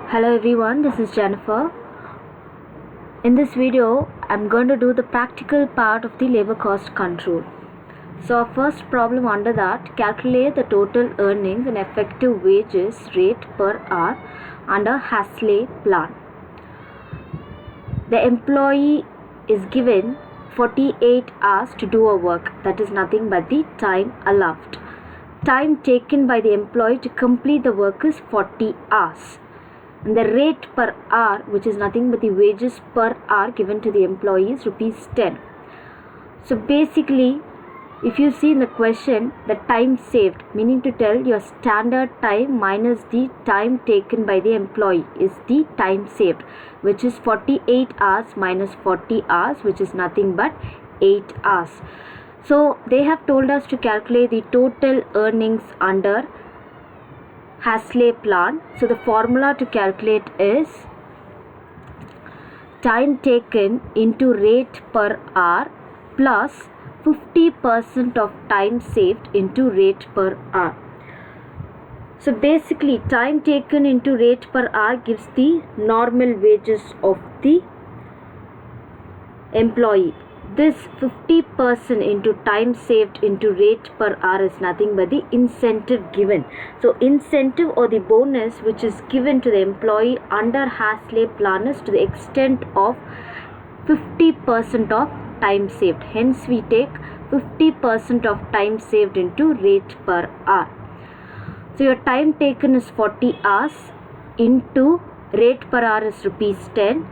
Hello everyone, this is Jennifer. In this video, I'm going to do the practical part of the labor cost control. So our first problem under that, calculate the total earnings and effective wages rate per hour under Hasley plan. The employee is given 48 hours to do a work, that is nothing but the time allowed. Time taken by the employee to complete the work is 40 hours. And the rate per hour, which is nothing but the wages per hour given to the employee, is rupees 10. So basically, if you see in the question, the time saved, meaning to tell your standard time minus the time taken by the employee is the time saved, which is 48 hours minus 40 hours, which is nothing but 8 hours. So they have told us to calculate the total earnings under Hasley plan. So the formula to calculate is time taken into rate per hour plus 50% of time saved into rate per hour. So basically, time taken into rate per hour gives the normal wages of the employee. This 50% into time saved into rate per hour is nothing but the incentive given. So incentive or the bonus which is given to the employee under Hasley plan is to the extent of 50% of time saved. Hence we take 50% of time saved into rate per hour. So your time taken is 40 hours into rate per hour is rupees 10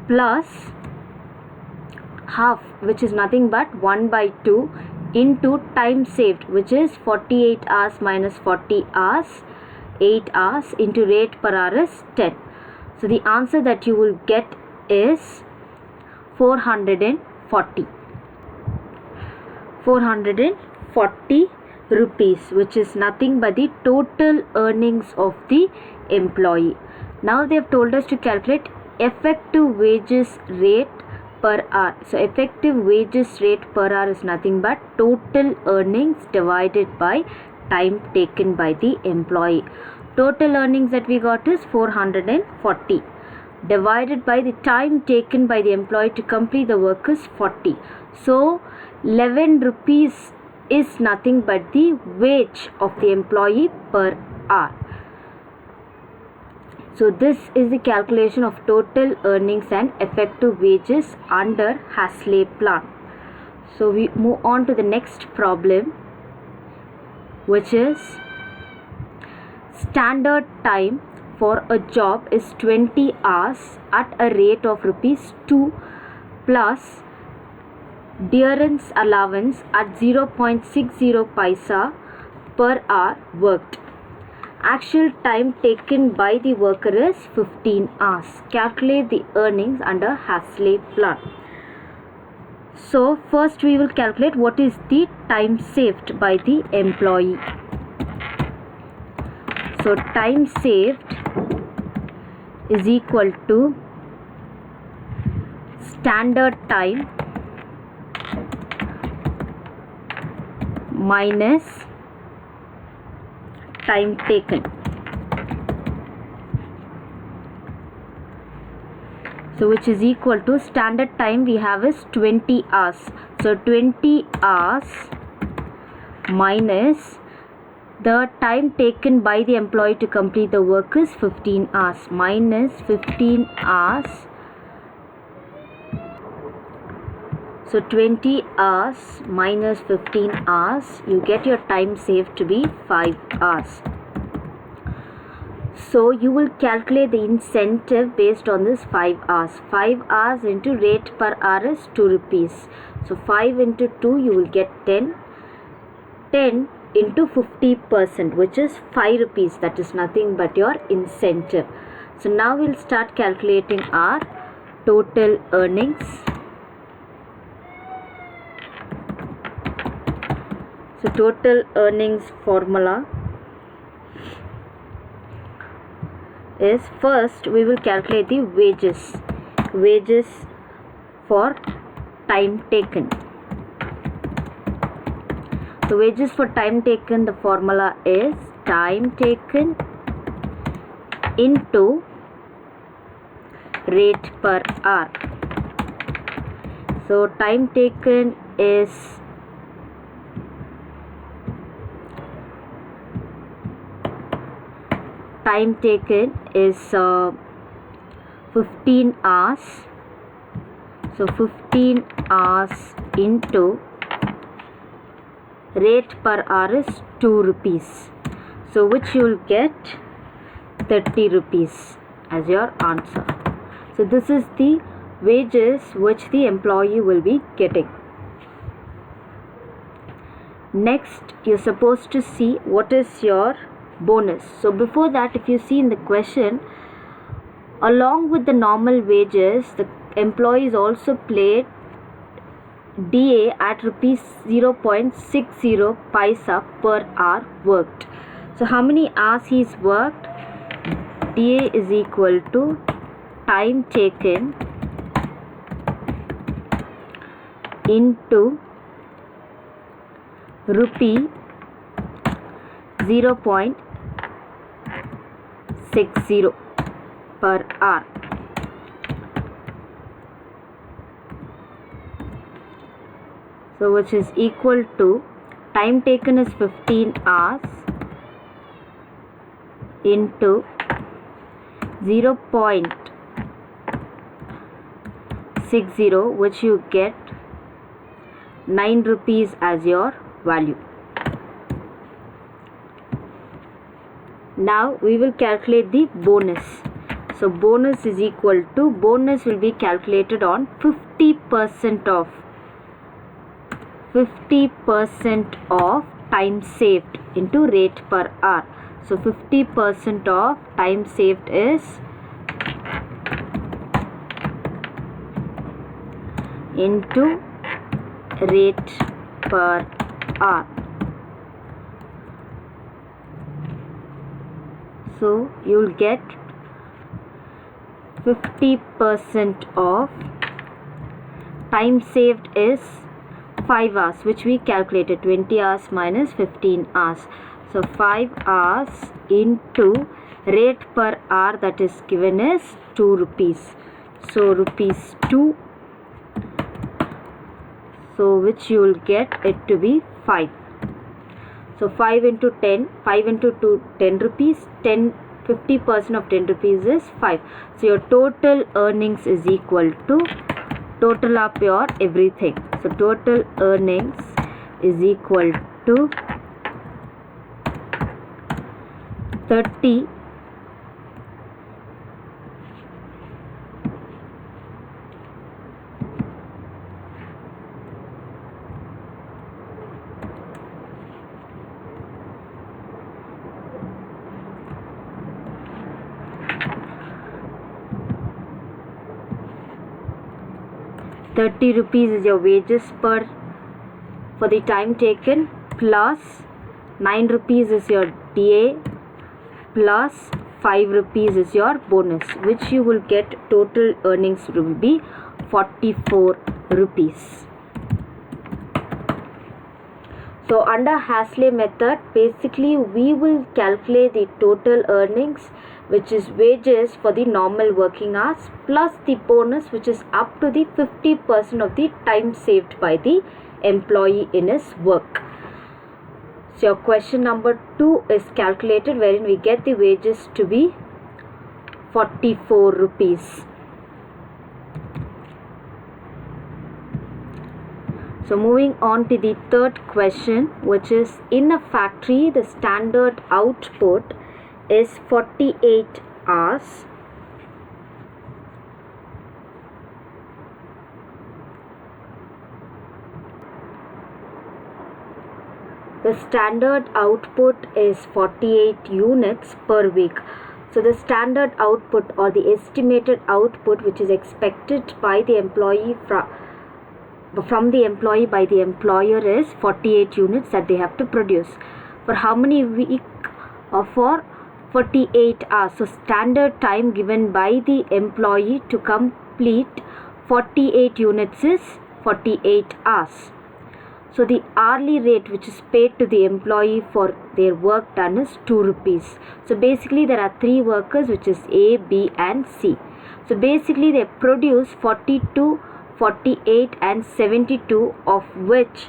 plus half, which is nothing but 1/2 into time saved, which is 48 hours minus 40 hours, 8 hours into rate per hour is 10. So the answer that you will get is 440 rupees, which is nothing but the total earnings of the employee. Now they have told us to calculate effective wages rate per hour. So effective wages rate per hour is nothing but total earnings divided by time taken by the employee. Total earnings that we got is 440 divided by the time taken by the employee to complete the work is 40. So 11 rupees is nothing but the wage of the employee per hour. So this is the calculation of total earnings and effective wages under Hasley plan. So we move on to the next problem, which is standard time for a job is 20 hours at a rate of rupees 2 plus dearance allowance at 0.60 paisa per hour worked. Actual time taken by the worker is 15 hours. Calculate the earnings under Hasley plan. So first we will calculate what is the time saved by the employee. So time saved is equal to standard time minus time taken. So which is equal to standard time we have is 20 hours. So 20 hours minus the time taken by the employee to complete the work is 15 hours minus 15 hours. So 20 hours minus 15 hours, you get your time saved to be 5 hours. So you will calculate the incentive based on this 5 hours. 5 hours into rate per hour is 2 rupees. So 5 into 2 you will get 10. 10 into 50%, which is 5 rupees. That is nothing but your incentive. So now we'll start calculating our total earnings. So total earnings formula is, first we will calculate the wages for time taken. So wages for time taken, the formula is time taken into rate per hour. So time taken is 15 hours. So 15 hours into rate per hour is 2 rupees. So which you will get 30 rupees as your answer. So this is the wages which the employee will be getting. Next, you're supposed to see what is your bonus. So before that, if you see in the question, along with the normal wages, the employees also paid DA at rupees 0.60 paisa per hour worked. So how many hours he's worked? DA is equal to time taken into rupee 0.60 per hour. So which is equal to time taken is 15 hours into 0.60, which you get 9 rupees as your value. Now we will calculate the bonus. So bonus is equal to, bonus will be calculated on 50% of time saved into rate per hour. So 50% of time saved is into rate per hour. So you will get 50% of time saved is 5 hours, which we calculated 20 hours minus 15 hours. So 5 hours into rate per hour that is given is 2 rupees. So rupees 2. So which you will get it to be 5. So 5 into 10, 5 into 2, 10 rupees, 50% of 10 rupees is 5. So your total earnings is equal to, total up your everything. So total earnings is equal to 30 30 rupees is your wages for the time taken, plus 9 rupees is your DA, plus 5 rupees is your bonus, which you will get total earnings will be 44 rupees. So under Hasley method, basically we will calculate the total earnings, which is wages for the normal working hours, plus the bonus, which is up to the 50% of the time saved by the employee in his work. So your question number 2 is calculated, wherein we get the wages to be 44 rupees. So moving on to the third question, which is, in a factory the standard output is 48 hours. The standard output is 48 units per week. So the standard output or the estimated output which is expected by the employee from the employee by the employer is 48 units that they have to produce. For how many week? Or for 48 hours. So standard time given by the employee to complete 48 units is 48 hours. So the hourly rate which is paid to the employee for their work done is 2 rupees. So basically there are 3 workers, which is A, B and C. So basically they produce 42, 48 and 72, of which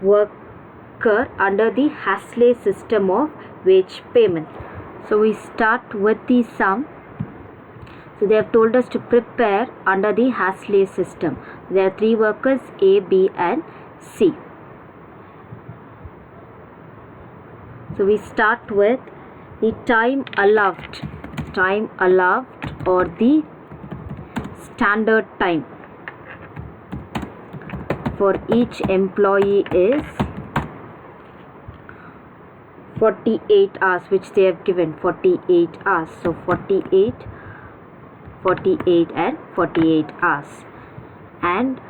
worker under the Hasley system of wage payment. So we start with the sum. So they have told us to prepare under the Hasley system. There are 3 workers, A, B and C. So we start with the time allowed. Time allowed, or the standard time for each employee is 48 hours, which they have given 48 hours. So 48, 48 and 48 hours. And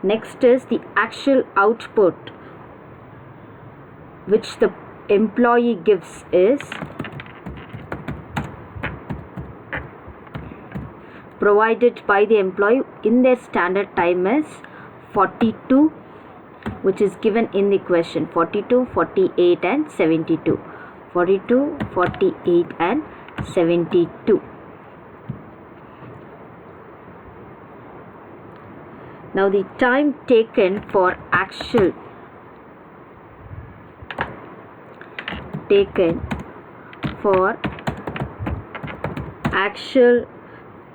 next is the actual output which the employee gives is provided by the employee in their standard time is 42, which is given in the question, 42, 48 and 72. 42, 48 and 72. Now the time taken for actual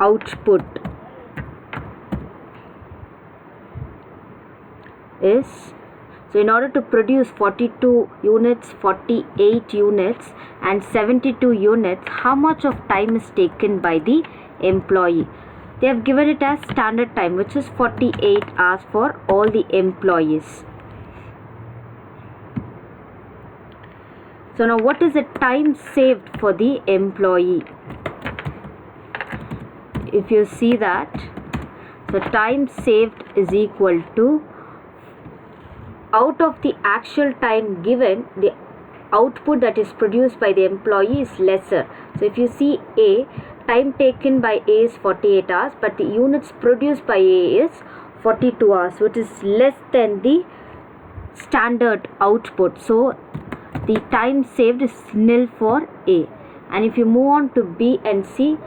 output is, so in order to produce 42 units, 48 units and 72 units, how much of time is taken by the employee? They have given it as standard time, which is 48 hours for all the employees. So now what is the time saved for the employee? If you see that, so time saved is equal to, out of the actual time given, the output that is produced by the employee is lesser. So if you see A, time taken by A is 48 hours, but the units produced by A is 42 hours, which is less than the standard output. So the time saved is nil for A. And if you move on to B and C,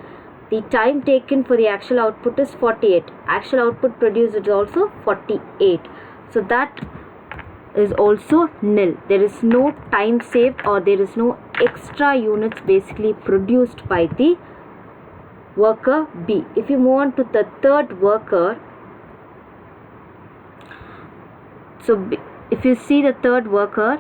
the time taken for the actual output is 48. Actual output produced is also 48. So that is also nil. There is no time saved, or there is no extra units basically produced by the worker B. If you move on to the third worker, so if you see the third worker,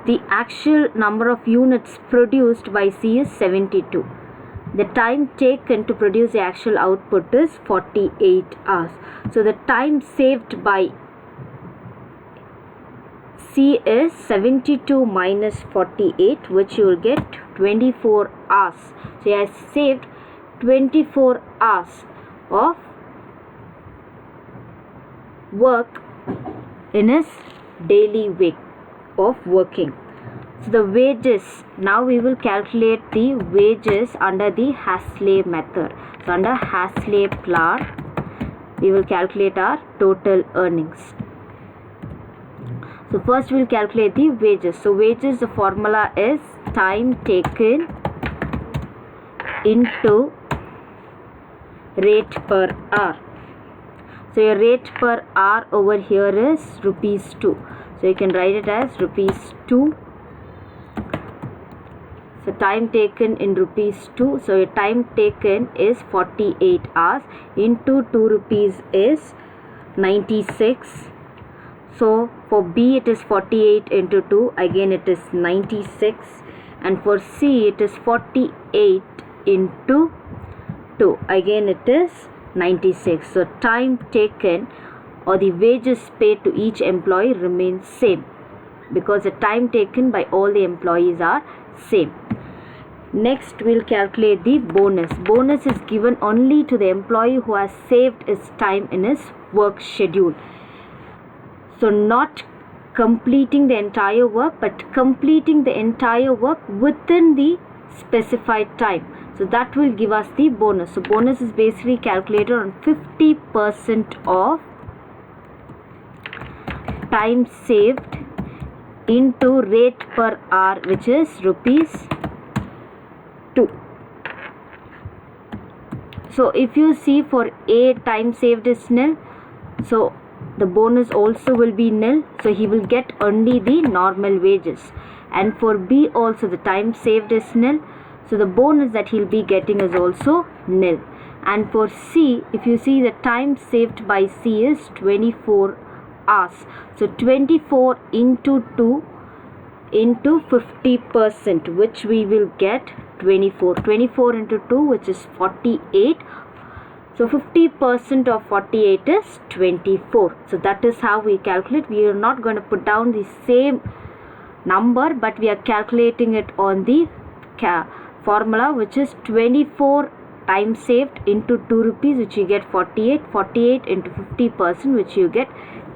the actual number of units produced by C is 72. The time taken to produce the actual output is 48 hours. So the time saved by C is 72 minus 48, which you will get 24 hours. So he has saved 24 hours of work in his daily week of working. So the wages, now we will calculate the wages under the Hasley method. So under Hasley plan, we will calculate our total earnings. So first we will calculate the wages. So wages, the formula is time taken into rate per hour. So your rate per hour over here is rupees 2. So you can write it as rupees 2. So time taken in rupees 2. So your time taken is 48 hours into 2 rupees is 96. So for B it is 48 into 2, again it is 96, and for C it is 48 into 2, again it is 96. So time taken, or the wages paid to each employee, remains same, because the time taken by all the employees are same. Next we'll calculate the bonus. Bonus is given only to the employee who has saved his time in his work schedule. So not completing the entire work, but completing the entire work within the specified time. So that will give us the bonus. So bonus is basically calculated on 50% of time saved into rate per hour, which is rupees 2. So if you see for A, time saved is nil, so the bonus also will be nil, so he will get only the normal wages. And for B also, the time saved is nil, so the bonus that he'll be getting is also nil. And for C, if you see, the time saved by C is 24 hours. So 24 into 2 into 50%, which we will get 24. 24 into 2, which is 48. So 50% of 48 is 24. So that is how we calculate. We are not going to put down the same number, but we are calculating it on the formula, which is 24 time saved into 2 rupees, which you get 48. 48 into 50%, which you get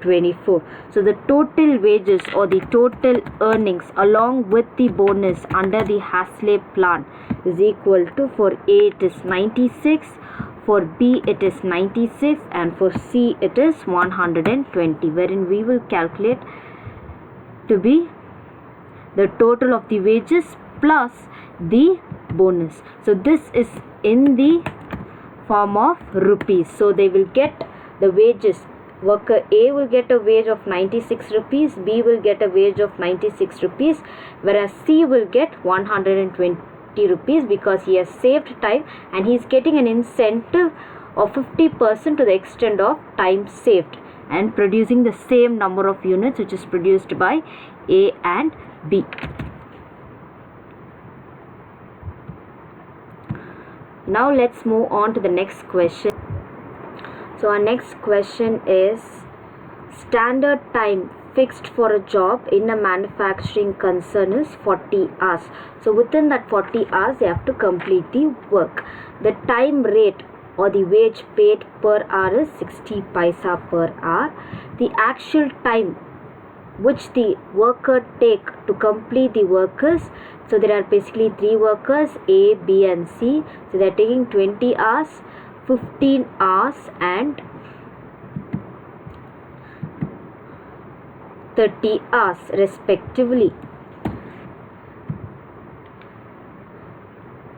24. So the total wages or the total earnings along with the bonus under the Hasley plan is equal to, for A it is 96, for B it is 96, and for C it is 120, wherein we will calculate to be the total of the wages plus the bonus. So this is in the form of rupees. So they will get the wages. Worker A will get a wage of 96 rupees, B will get a wage of 96 rupees, whereas C will get 120 rupees because he has saved time and he is getting an incentive of 50% to the extent of time saved and producing the same number of units which is produced by A and B. Now let's move on to the next question. So our next question is, standard time fixed for a job in a manufacturing concern is 40 hours. So within that 40 hours they have to complete the work. The time rate or the wage paid per hour is 60 paisa per hour. The actual time which the worker take to complete the work is, so there are basically 3 workers, A, B and C. So they are taking 20 hours, 15 hours and 30 hours respectively.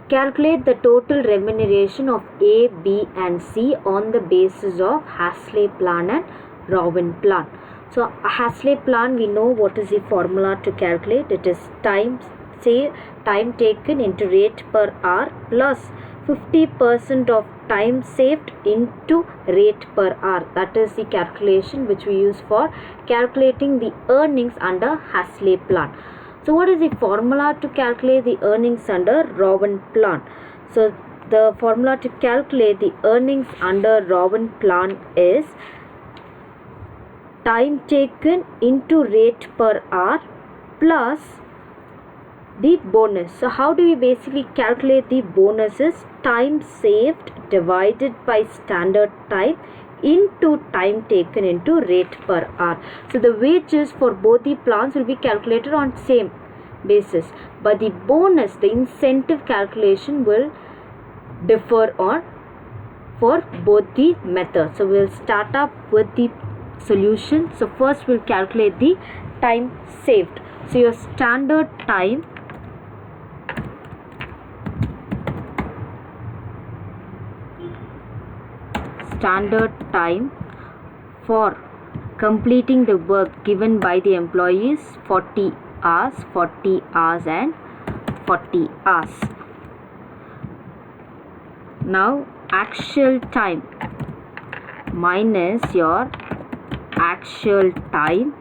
Calculate the total remuneration of A, B and C on the basis of Hasley plan and Robbin plan. So Hasley plan, we know what is the formula to calculate. It is time taken into rate per hour plus 50% of time saved into rate per hour. That is the calculation which we use for calculating the earnings under Hasley plan. So what is the formula to calculate the earnings under Robbin plan? So the formula to calculate the earnings under Robbin plan is time taken into rate per hour plus the bonus. So how do we basically calculate the bonuses? Time saved divided by standard time into time taken into rate per hour. So the wages for both the plans will be calculated on same basis, but the bonus, the incentive calculation will differ on for both the methods. So we'll start up with the solution. So first we'll calculate the time saved. So your standard time for completing the work given by the employees 40 hours, 40 hours and 40 hours. Now actual time minus your actual time.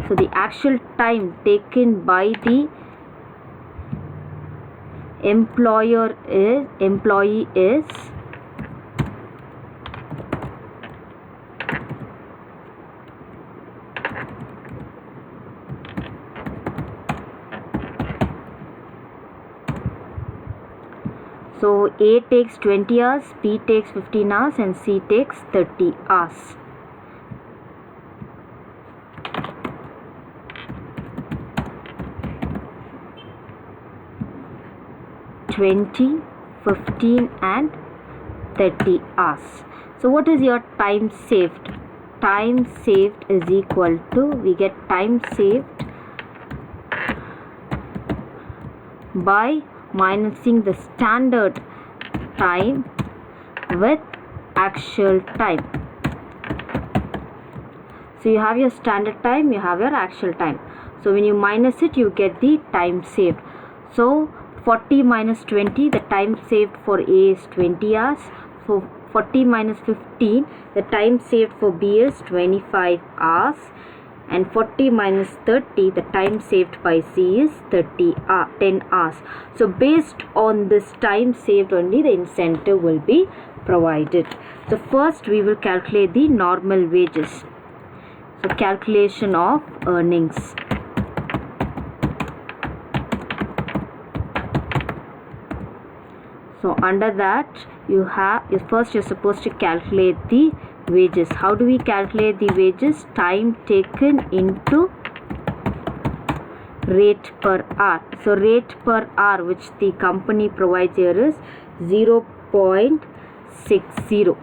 So the actual time taken by the employee is so A takes 20 hours, B takes 15 hours and C takes 30 hours. 20, 15 and 30 hours. So what is your time saved? Time saved is equal to, we get time saved by minusing the standard time with actual time. So you have your standard time, you have your actual time. So when you minus it, you get the time saved. So 40 minus 20, the time saved for A is 20 hours. For 40 minus 15, the time saved for B is 25 hours. And 40 minus 30, the time saved by C is 10 hours. So based on this time saved only, the incentive will be provided. So first we will calculate the normal wages. So calculation of earnings. So under that, you're supposed to calculate the wages. How do we calculate the wages? Time taken into rate per hour. So rate per hour which the company provides here is 0.60.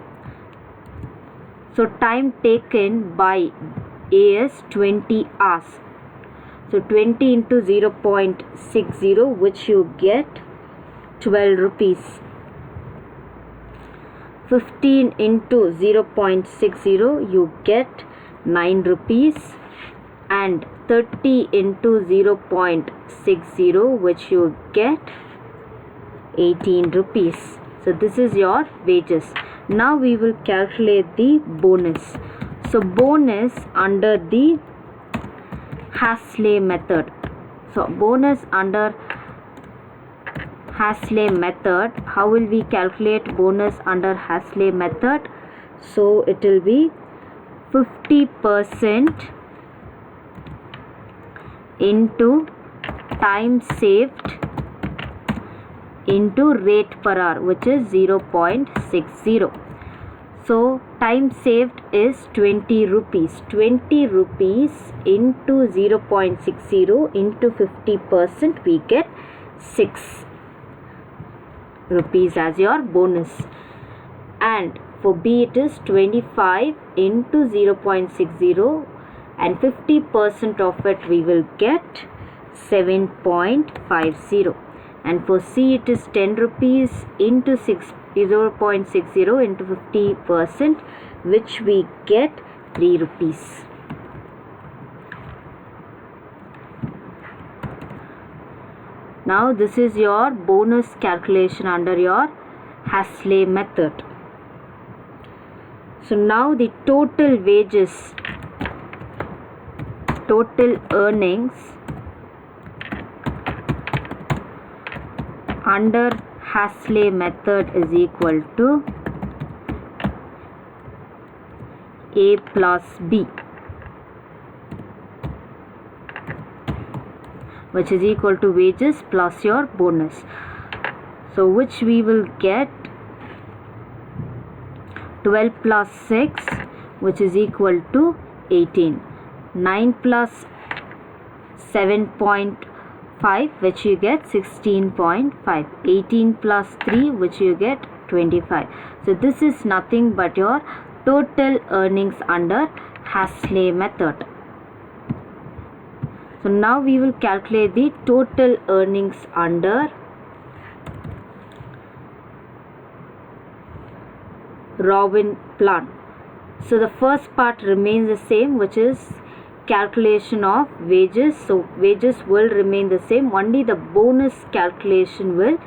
So time taken by A is 20 hours. So 20 into 0.60, which you get 12 rupees. 15 into 0.60, you get 9 rupees. And 30 into 0.60, which you get 18 rupees. So this is your wages. Now we will calculate the bonus. So bonus under the Hasley method. So bonus under Hasley method. How will we calculate bonus under Hasley method? So it will be 50% into time saved into rate per hour, which is 0.60. So time saved is 20 rupees. 20 rupees into 0.60 into 50%, we get 6 rupees as your bonus. And for B it is 25 into 0.60 and 50% of it we will get 7.50. And for C it is 10 rupees into 0.60 into 50%, which we get 3 rupees. Now this is your bonus calculation under your Hasley method. So now the total wages, total earnings under Hasley method is equal to A plus B, which is equal to wages plus your bonus. So which we will get 12 plus 6, which is equal to 18. 9 plus 7.5, which you get 16.5. 18 plus 3, which you get 25. So this is nothing but your total earnings under Hasley method. So now we will calculate the total earnings under Robbins plan. So the first part remains the same, which is calculation of wages. So wages will remain the same, only the bonus calculation will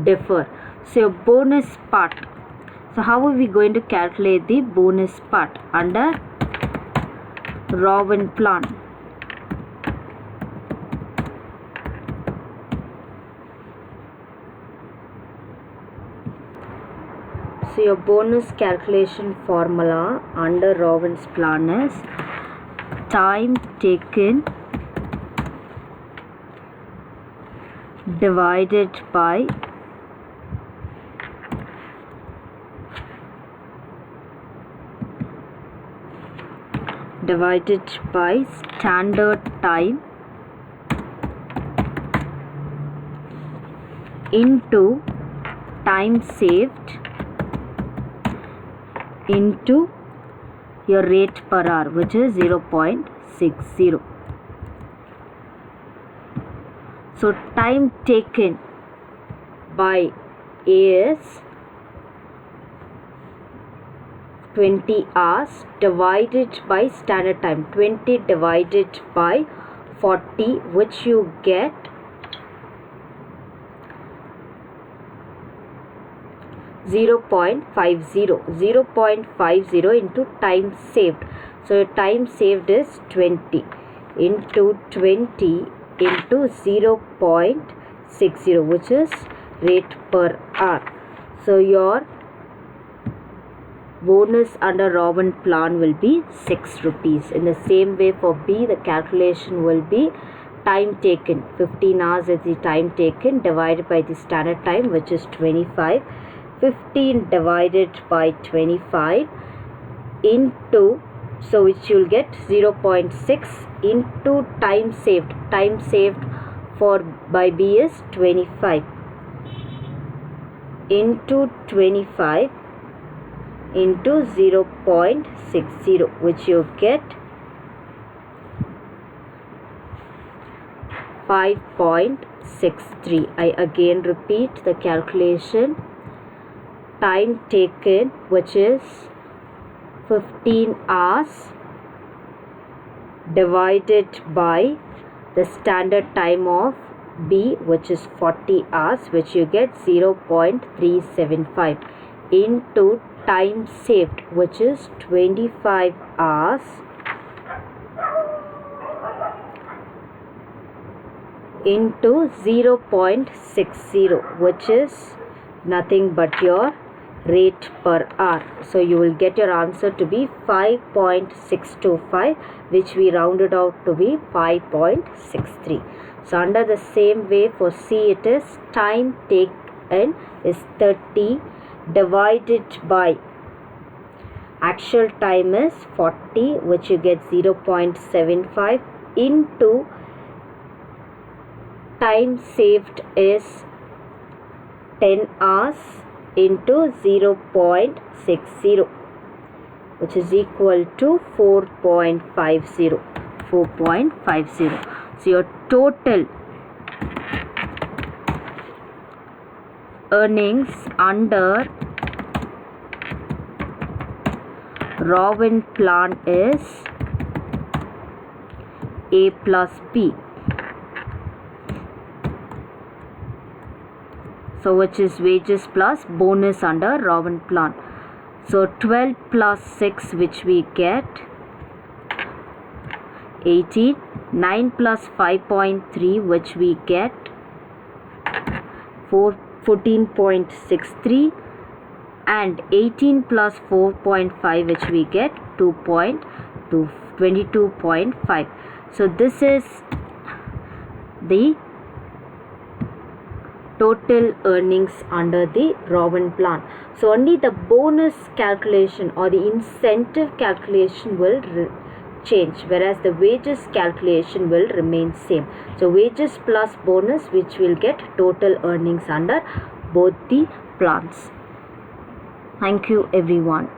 differ. So your bonus part. So how are we going to calculate the bonus part under Robbins plan? So your bonus calculation formula under Robbins plan is time taken divided by standard time into time saved into your rate per hour, which is 0.60. So time taken by A is 20 hours divided by standard time, 20 divided by 40, which you get 0.50. 0.50 into time saved. So your time saved is 20 into 20 into 0.60, which is rate per hour. So your bonus under Rowan plan will be 6 rupees. In the same way for B, the calculation will be time taken. 15 hours is the time taken divided by the standard time, which is 25. 15 divided by 25 into, so which you will get 0.6 into time saved. Time saved for by B is 25 into 25 into 0.60, which you get 5.63. I again repeat the calculation. Time taken, which is 15 hours divided by the standard time of B, which is 40 hours, which you get 0.375 into time saved, which is 25 hours into 0.60, which is nothing but your rate per hour. So you will get your answer to be 5.625, which we rounded out to be 5.63. So under the same way for C, it is time taken is 30 divided by actual time is 40, which you get 0.75 into time saved is 10 hours into 0.60, which is equal to 4.50. 4.50. So your total earnings under Rowan plan is A plus B. So which is wages plus bonus under Rowan plan. So 12 plus 6, which we get 18. 9 plus 5.3, which we get 14.63, and 18 plus 4.5, which we get 22.5. So this is the total earnings under the Rowan plan. So only the bonus calculation or the incentive calculation will change, whereas the wages calculation will remain same. So wages plus bonus, which will get total earnings under both the plans. Thank you everyone.